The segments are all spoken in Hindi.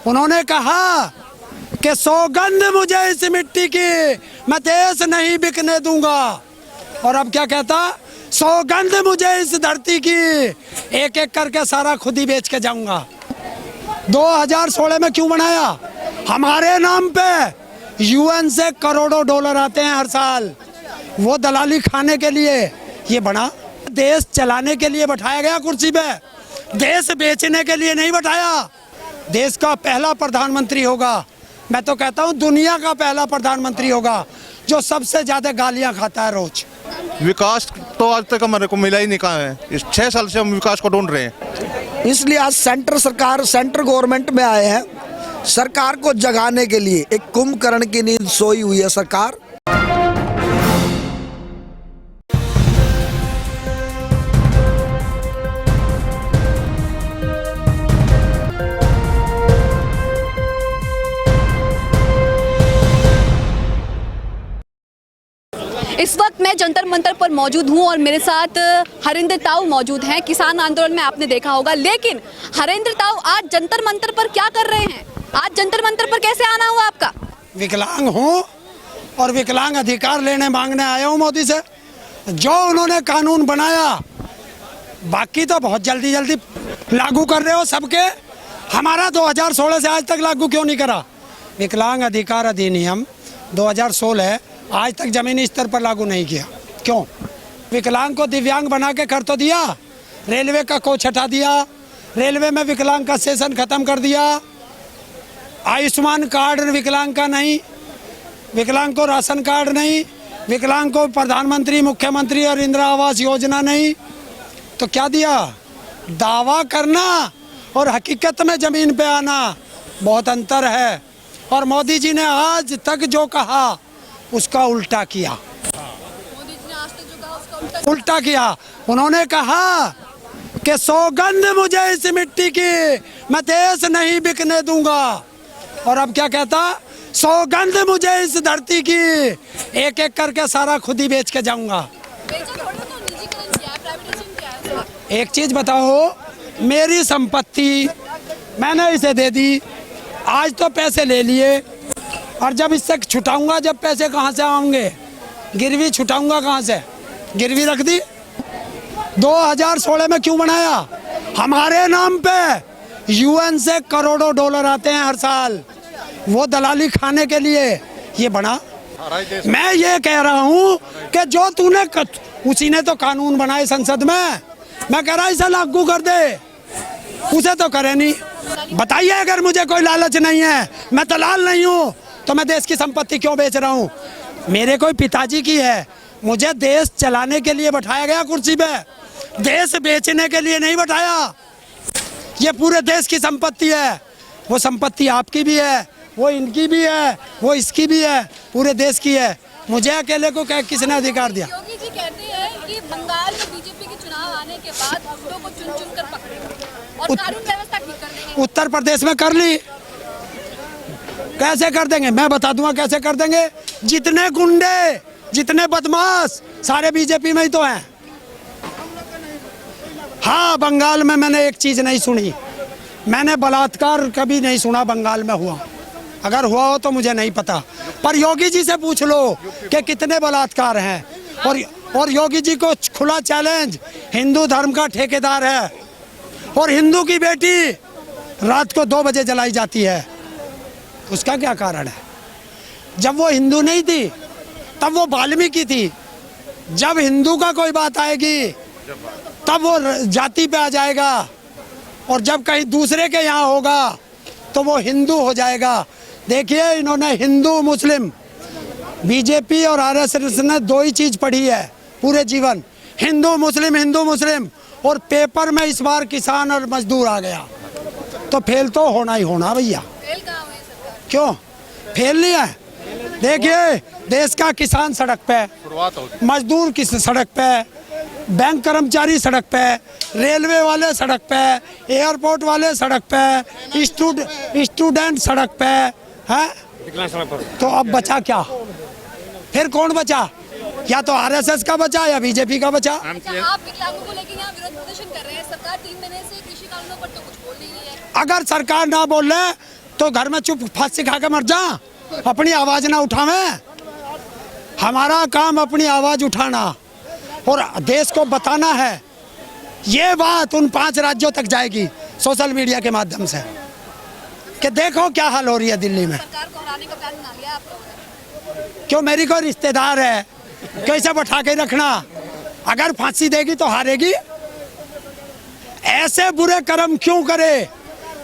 उन्होंने कहा कि सौगंध मुझे इस मिट्टी की, मैं देश नहीं बिकने दूंगा। और अब क्या कहता, सौगंध मुझे इस धरती की, एक एक करके सारा खुद ही बेच के जाऊंगा। 2016 में क्यों बनाया? हमारे नाम पे यूएन से करोड़ों डॉलर आते हैं हर साल, वो दलाली खाने के लिए ये बना। देश चलाने के लिए बैठाया गया कुर्सी पे, देश बेचने के लिए नहीं बैठाया। देश का पहला प्रधानमंत्री होगा, मैं तो कहता हूँ दुनिया का पहला प्रधानमंत्री होगा जो सबसे ज्यादा गालियां खाता है रोज। विकास तो आज तक हमारे को मिला ही नहीं, कहाँ है? इस 6 साल से हम विकास को ढूंढ रहे हैं। इसलिए आज सेंटर गवर्नमेंट में आए हैं, सरकार को जगाने के लिए। एक कुंभकर्ण की नींद सोई हुई है सरकार। इस वक्त मैं जंतर मंतर पर मौजूद हूं और मेरे साथ हरिंदर ताऊ मौजूद हैं। किसान आंदोलन में आपने देखा होगा, लेकिन हरिंदर ताऊ आज जंतर मंतर पर क्या कर रहे हैं? आज जंतर मंतर पर कैसे आना हुआ आपका? विकलांग हूँ और विकलांग अधिकार लेने मांगने आया हूँ मोदी से। जो उन्होंने कानून बनाया, बाकी तो बहुत जल्दी जल्दी लागू कर रहे हो सबके। हमारा 2016 से आज तक लागू क्यों नहीं करा? विकलांग अधिकार अधिनियम 2016 आज तक जमीनी स्तर पर लागू नहीं किया। क्यों? विकलांग को दिव्यांग बना के कर तो दिया, रेलवे का कोच हटा दिया, रेलवे में विकलांग का सेशन खत्म कर दिया, आयुष्मान कार्ड विकलांग का नहीं, विकलांग को राशन कार्ड नहीं, विकलांग को प्रधानमंत्री मुख्यमंत्री और इंदिरा आवास योजना नहीं। तो क्या दिया? दावा करना और हकीकत में जमीन पे आना बहुत अंतर है। और मोदी जी ने आज तक जो कहा उसका उल्टा किया। मोदी जी ने आज तक जो कहा उसका उल्टा किया। उन्होंने कहा कि सौगंध मुझे इस मिट्टी की, मैं देश नहीं बिकने दूंगा। और अब क्या कहता, सौगंध मुझे इस धरती की, एक एक करके सारा खुद ही बेच के जाऊंगा। एक चीज बताओ, मेरी संपत्ति मैंने इसे दे दी, आज तो पैसे ले लिए, और जब इससे छुटाऊंगा, जब पैसे कहाँ से आएंगे? गिरवी छुटाऊंगा कहाँ से? गिरवी रख दी। 2016 में क्यों बनाया? हमारे नाम पे यूएन से करोड़ों डॉलर आते हैं हर साल, वो दलाली खाने के लिए ये बना। मैं ये कह रहा हूँ कि जो तूने उसी ने तो कानून बनाए संसद में, मैं कह रहा इसे लागू कर दे, उसे तो करे नहीं। बताइए, अगर मुझे कोई लालच नहीं है, मैं दलाल नहीं हूँ, तो मैं देश की संपत्ति क्यों बेच रहा हूँ? मेरे कोई पिताजी की है, मुझे देश चलाने के लिए बैठाया गया कुर्सी पे, देश बेचने के लिए नहीं बैठाया। ये पूरे देश की संपत्ति है, वो संपत्ति आपकी भी है, वो इनकी भी है, वो इसकी भी है, पूरे देश की है। मुझे अकेले को किसने अधिकार दिया? योगी जी कहते हैं कि बंगाल में बीजेपी के चुनाव आने के बाद गुंडों को चुन चुन कर पकड़ेंगे और कानून व्यवस्था ठीक कर देंगे। उत्तर प्रदेश में कर ली, कैसे कर देंगे? मैं बता दूंगा कैसे कर देंगे। जितने गुंडे, जितने बदमाश, सारे बीजेपी में ही तो हैं। हाँ, बंगाल में मैंने एक चीज नहीं सुनी, मैंने बलात्कार कभी नहीं सुना बंगाल में हुआ। अगर हुआ हो तो मुझे नहीं पता, पर योगी जी से पूछ लो कि कितने बलात्कार हैं। और योगी जी को खुला चैलेंज, हिंदू धर्म का ठेकेदार है और हिंदू की बेटी रात को 2 बजे जलाई जाती है, उसका क्या कारण है? जब वो हिंदू नहीं थी तब वो वाल्मीकि थी, जब हिंदू का कोई बात आएगी तब वो जाति पे आ जाएगा, और जब कहीं दूसरे के यहाँ होगा तो वो हिंदू हो जाएगा। देखिए, इन्होंने हिंदू मुस्लिम, बीजेपी और आरएसएस ने 2 ही चीज पढ़ी है पूरे जीवन, हिंदू मुस्लिम, और पेपर में इस बार किसान और मजदूर आ गया, तो फेल तो होना ही होना भैया। क्यों फेल नहीं है? देखिए, देश का किसान सड़क पे, मजदूर किस सड़क पे, बैंक कर्मचारी सड़क पे, रेलवे वाले सड़क पे, एयरपोर्ट वाले सड़क पे, स्टूडेंट सड़क पे है। तो अब बचा क्या? फिर कौन बचा? या तो आरएसएस का बचा या बीजेपी का बचा। आप विकलांगों को लेकर यहाँ विरोध प्रदर्शन कर रहे हैं, सरकार 3 महीने से कृषि कानूनों पर तो कुछ बोल नहीं रही है। अगर सरकार ना बोल रहे तो घर में चुप फांसी खा के मर जा, अपनी आवाज ना उठावे। हमारा काम अपनी आवाज उठाना और देश को बताना है। ये बात उन 5 राज्यों तक जाएगी सोशल मीडिया के माध्यम से कि देखो क्या हाल हो रही है दिल्ली में। सरकार को हराने का प्लान बना लिया आप लोगों ने? क्यों, मेरी कोई रिश्तेदार है, कैसे बैठा के रखना? अगर फांसी देगी तो हारेगी। ऐसे बुरे कर्म क्यों करे?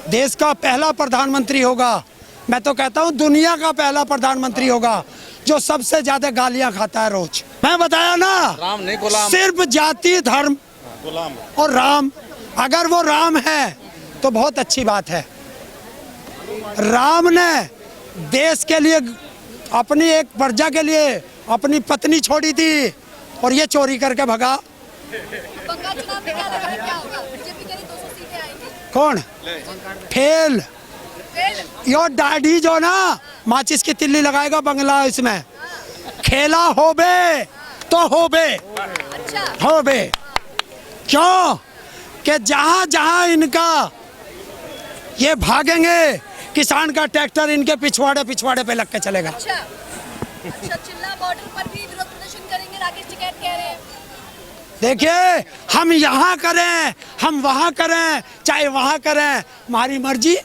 देश का पहला प्रधानमंत्री होगा, मैं तो कहता हूं दुनिया का पहला प्रधानमंत्री होगा जो सबसे ज्यादा गालियां खाता है रोज। मैं बताया ना, राम नहीं गुलाम। सिर्फ जाति धर्म गुलाम और राम। अगर वो राम है तो बहुत अच्छी बात है। राम ने देश के लिए अपनी एक प्रजा के लिए अपनी पत्नी छोड़ी थी और ये चोरी करके भगा। बंगाल चुनाव में क्या लग रहा है, क्या होगा? बीजेपी के लिए 200 सीटें आएंगी। कौन फेल? यो दाढ़ी जो ना माचिस की तिल्ली लगाएगा बंगला, इसमें खेला होबे तो होबे। अच्छा, होबे क्यों कि जहां जहां इनका ये भागेंगे, किसान का ट्रैक्टर इनके पिछवाड़े पे लग के चलेगा। अच्छा, चिल्ला बॉर्डर पर भी विरोध प्रदर्शन करेंगे, राकेश टिकैत कह रहे हैं। देखिए, हम यहाँ करें, हम वहाँ करें, चाहे वहाँ करें, हमारी मर्जी।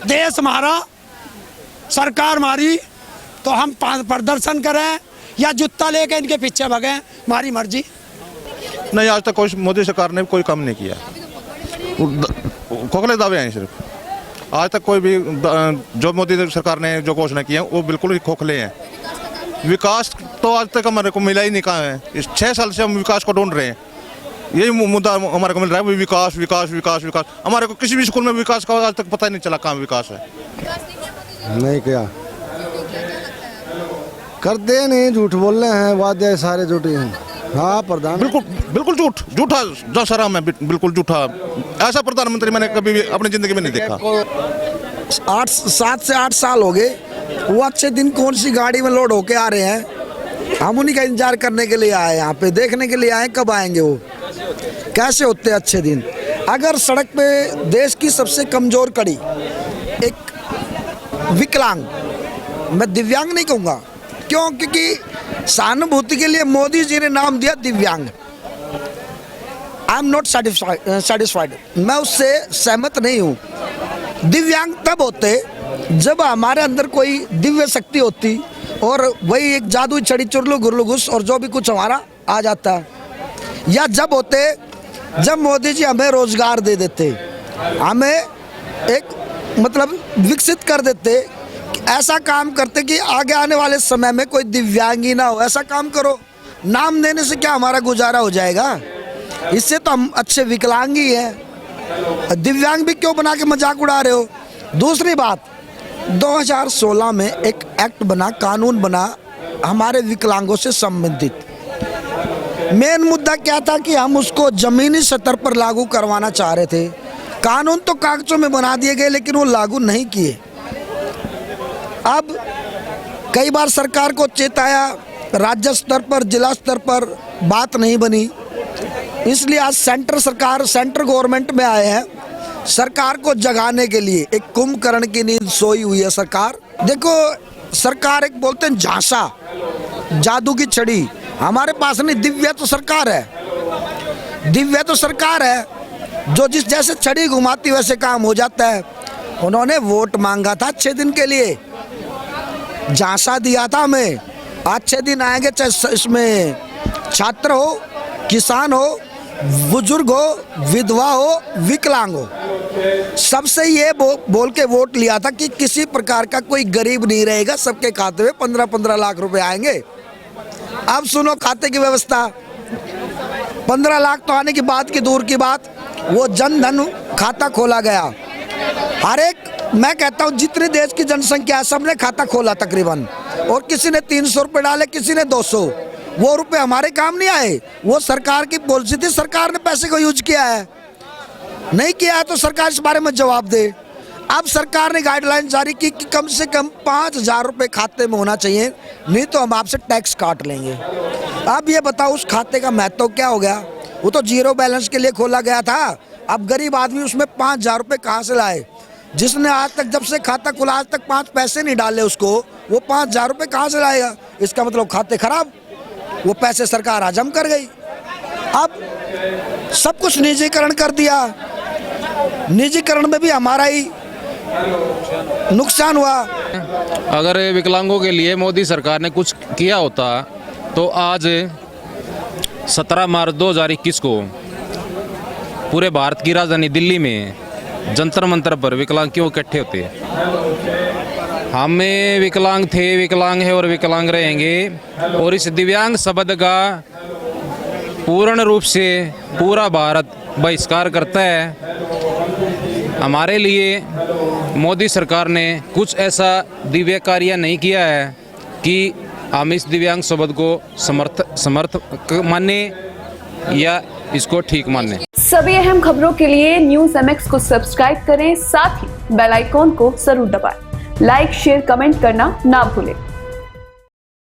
देश हमारा, सरकार हमारी, तो हम प्रदर्शन करें या जूता लेके इनके पीछे भगें, हमारी मर्जी। नहीं, आज तक कोई मोदी सरकार ने कोई काम नहीं किया। खोखले दावे हैं सिर्फ। आज तक कोई भी जो मोदी सरकार ने जो घोषणा की है वो बिल्कुल ही खोखले हैं। विकास तो आज तक हमारे को मिला ही नहीं। कहाँ है? इस 6 साल से हम विकास को ढूंढ रहे हैं। यही मुद्दा हमारे को मिल रहा है, विकास विकास विकास विकास। हमारे को किसी भी स्कूल में विकास का आज तक पता ही नहीं चला कहाँ विकास है। नहीं किया, करते नहीं, झूठ बोल रहे हैं, वादे सारे झूठे हैं। हाँ, प्रधान बिल्कुल झूठा जो सराम है, बिल्कुल झूठा। ऐसा प्रधानमंत्री मैंने कभी भी अपनी जिंदगी में नहीं देखा। 7 से 8 साल हो गए, वो अच्छे दिन कौन सी गाड़ी में लोड होके आ रहे हैं। हम उन्हीं का इंतजार करने के लिए आए, यहाँ पे देखने के लिए आए कब आएंगे वो, कैसे होते हैं अच्छे दिन। अगर सड़क पे देश की सबसे कमजोर कड़ी एक विकलांग, मैं दिव्यांग नहीं कहूँगा, क्यों? क्योंकि सहानुभूति के लिए मोदी जी ने नाम दिया दिव्यांग। आई एम नॉट सेटिस्फाइड, मैं उससे सहमत नहीं हूँ। दिव्यांग तब होते जब हमारे अंदर कोई दिव्य शक्ति होती और वही एक जादू छड़ी चुरलू गुरलू घुस और जो भी कुछ हमारा आ जाता है। या जब होते जब मोदी जी हमें रोजगार दे देते, हमें एक मतलब विकसित कर देते, ऐसा काम करते कि आगे आने वाले समय में कोई दिव्यांगी ना हो। ऐसा काम करो, नाम देने से क्या हमारा गुजारा हो जाएगा? इससे तो हम अच्छे विकलांग ही हैं, दिव्यांग भी क्यों बना के मजाक उड़ा रहे हो? दूसरी बात, 2016 में एक एक्ट बना, कानून बना हमारे विकलांगों से संबंधित। मेन मुद्दा क्या था कि हम उसको जमीनी स्तर पर लागू करवाना चाह रहे थे। कानून तो कागजों में बना दिए गए लेकिन वो लागू नहीं किए। अब कई बार सरकार को चेताया, राज्य स्तर पर जिला स्तर पर बात नहीं बनी, इसलिए आज सेंटर गवर्नमेंट में आए हैं। सरकार को जगाने के लिए एक कुंभकर्ण की नींद सोई हुई है सरकार। देखो, सरकार एक बोलते हैं झांसा, जादू की छड़ी हमारे पास नहीं। दिव्य तो सरकार है, दिव्य तो सरकार है जो जिस जैसे छड़ी घुमाती वैसे काम हो जाता है। उन्होंने वोट मांगा था 6 दिन के लिए, झांसा दिया था हमें, आज 6 दिन आएंगे, चाहे इसमें छात्र हो, किसान हो, बुजुर्ग हो, विधवा हो, विकलांग हो, सबसे ये बोल के वोट लिया था कि किसी प्रकार का कोई गरीब नहीं रहेगा, सबके खाते में 15-15 लाख रुपए आएंगे। अब सुनो खाते की व्यवस्था, 15 लाख तो आने की बात की दूर की बात, वो जन धन खाता खोला गया। हर एक, मैं कहता हूँ जितने देश की जनसंख्या है सबने खाता खोला तकरीबन, और किसी ने 300 रुपये डाले, किसी ने 200। वो रुपए हमारे काम नहीं आए, वो सरकार की पॉलिसी थी, सरकार ने पैसे को यूज किया है। नहीं किया है तो सरकार इस बारे में जवाब दे। अब सरकार ने गाइडलाइन जारी की कि कम से कम 5,000 रुपये खाते में होना चाहिए, नहीं तो हम आपसे टैक्स काट लेंगे। अब ये बताओ उस खाते का महत्व क्या हो गया? वो तो जीरो बैलेंस के लिए खोला गया था, अब गरीब आदमी उसमें 5,000 रुपये कहाँ से लाए? जिसने आज तक जब से खाता खुला आज तक 5 पैसे नहीं डाले उसको, वो 5,000 रुपये कहाँ से लाएगा? इसका मतलब खाते खराब, वो पैसे सरकार हजम कर गई। अब सब कुछ निजीकरण कर दिया, निजीकरण में भी हमारा ही नुकसान हुआ। अगर विकलांगों के लिए मोदी सरकार ने कुछ किया होता तो आज 17 मार्च 2021 को पूरे भारत की राजधानी दिल्ली में जंतर मंतर पर विकलांग क्यों इकट्ठे होते? हमें विकलांग थे, विकलांग है और विकलांग रहेंगे, और इस दिव्यांग शब्द का पूर्ण रूप से पूरा भारत बहिष्कार करता है। हमारे लिए मोदी सरकार ने कुछ ऐसा दिव्य कार्य नहीं किया है कि हम इस दिव्यांग शब्द को समर्थ माने या इसको ठीक माने। सभी अहम खबरों के लिए न्यूज़ MX को सब्सक्राइब करें, साथ ही बेल आइकॉन को जरूर दबाएं। लाइक, शेयर, कमेंट करना ना भूलें।